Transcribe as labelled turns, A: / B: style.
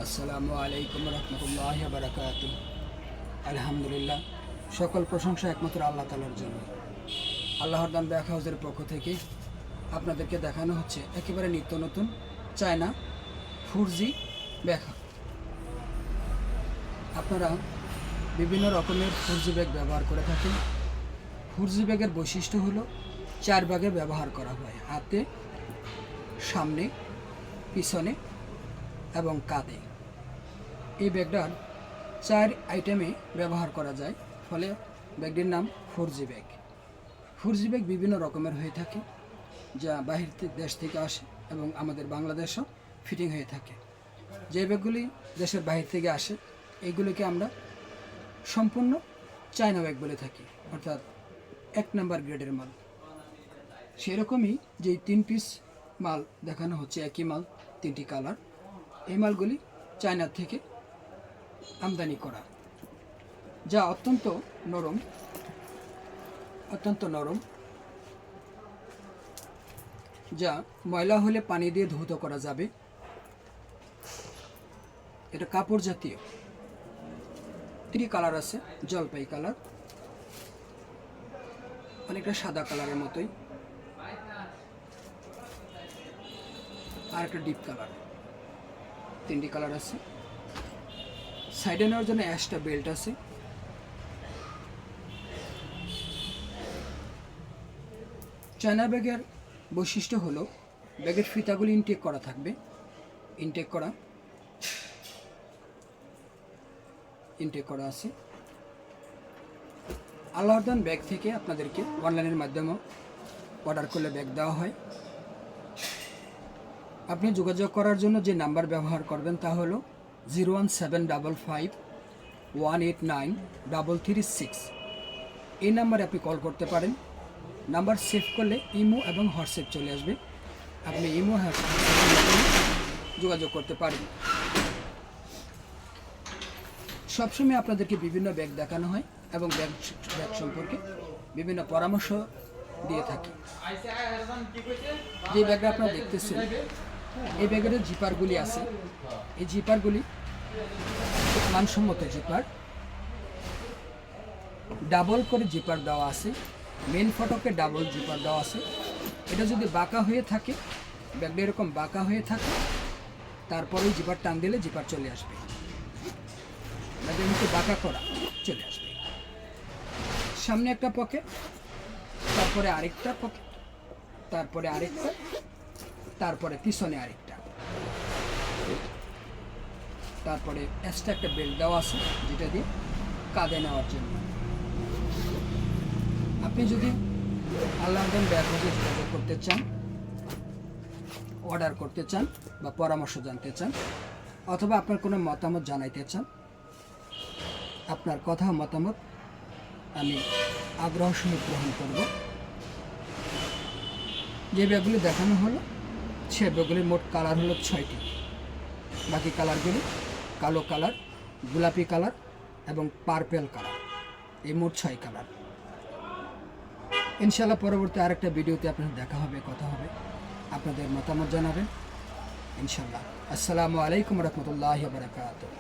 A: আসসালামু আলাইকুম রহমতুল্লাহ বারাকাতু। আলহামদুলিল্লাহ, সকল প্রশংসা একমাত্র আল্লাহ তাআলার জন্য। আল্লাহর দান ব্যাগ হাউসের পক্ষ থেকে আপনাদেরকে দেখানো হচ্ছে একেবারে নিত্য নতুন চায়না 4G ব্যাগ। আপনারা বিভিন্ন রকমের 4G ব্যাগ ব্যবহার করে থাকেন। 4G ব্যাগের বৈশিষ্ট্য হলো 4 ভাগে ব্যবহার করা হয়: হাতে, সামনে, পিছনে এবং কাঁধে। এই ব্যাগটার 4 আইটেমে ব্যবহার করা যায়, ফলে ব্যাগটির নাম 4G ব্যাগ। 4G ব্যাগ বিভিন্ন রকমের হয়ে থাকে, যা বাহির দেশ থেকে আসে এবং আমাদের বাংলাদেশও ফিটিং হয়ে থাকে। যে ব্যাগগুলি দেশের বাহির থেকে আসে, এইগুলিকে আমরা সম্পূর্ণ চায়না ব্যাগ বলে থাকি, অর্থাৎ 1 নাম্বার গ্রেডের মাল। সেরকমই যে 3 পিস মাল দেখানো হচ্ছে, একই মাল 3টি কালার, এই মালগুলি চায়না থেকে আমদানি করা, যা অত্যন্ত নরম, যা ময়লা হলে পানি দিয়ে ধৌত করা যাবে। এটা কাপড় জাতীয়। 3 কালার আছে: জলপাই কালার, অনেকটা সাদা কালারের মতোই, আর একটা ডিপ কালার। 3টি কালার আছে। সাইডে নেওয়ার জন্য অ্যাশটা বেল্ট আছে। চায়না ব্যাগের বৈশিষ্ট্য হলো ব্যাগের ফিতাগুলি ইনটেক করা থাকবে। ইনটেক করা আছে। আল্লাহর দান ব্যাগ থেকে আপনাদেরকে অনলাইনের মাধ্যমে অর্ডার করলে ব্যাগ দেওয়া হয়। আপনি যোগাযোগ করার জন্য যে নাম্বার ব্যবহার করবেন তা হলো 01755189336। এই নাম্বারে আপনি কল করতে পারেন। নাম্বার সেভ করলে ইমো এবং হোয়াটসঅ্যাপ চলে আসবে, আপনি ইমো যোগাযোগ করতে পারেন। সবসময় আপনাদেরকে বিভিন্ন ব্যাগ দেখানো হয় এবং ব্যাগ সম্পর্কে বিভিন্ন পরামর্শ দিয়ে থাকি। যে ব্যাগটা আপনারা দেখতেছেন, এই ব্যাগের জিপারগুলি আছে। এই জিপারগুলি মানসম্মত জিপার, ডাবল করে জিপার দেওয়া আছে। মেন ফটকে ডাবল জিপার দেওয়া আছে। এটা যদি বাঁকা হয়ে থাকে, ব্যাগটা এরকম বাঁকা হয়ে থাকে, তারপরেই জিপার টান দিলে জিপার চলে আসবে। ব্যাগের মধ্যে বাঁকা করা চলে আসবে। সামনে একটা পকেট, তারপরে আরেকটা পকেট, তারপরে আরেকটা, তারপরে পিছনে আরেকটা, তারপরে এক্সট্রা একটা বেল্ট দেওয়া আছে, যেটা দিয়ে কাঁধে নেওয়ার জন্য। আপনি যদি আল্লাহর দান ব্যাগ হাউসে যোগাযোগ করতে চান, অর্ডার করতে চান বা পরামর্শ জানতে চান, অথবা আপনার কোনো মতামত জানাইতে চান, আপনার কথা মতামত আমি আগ্রহ সহিত গ্রহণ করব। যে ব্যাগগুলি দেখানো হলো, সে ব্যাগগুলির মোট কালার হলো 6টি। বাকি কালারগুলি কালো কালার, গোলাপি কালার এবং পার্পেল কালার। এই মোট 6 কালার। ইনশাআল্লাহ পরবর্তী আরেকটা ভিডিওতে আপনাদের দেখা হবে, কথা হবে, আপনাদের মতামত জানাবেন ইনশাআল্লাহ। আসসালামু আলাইকুম রহমতুল্লাহি ওয়া বারাকাতুহু।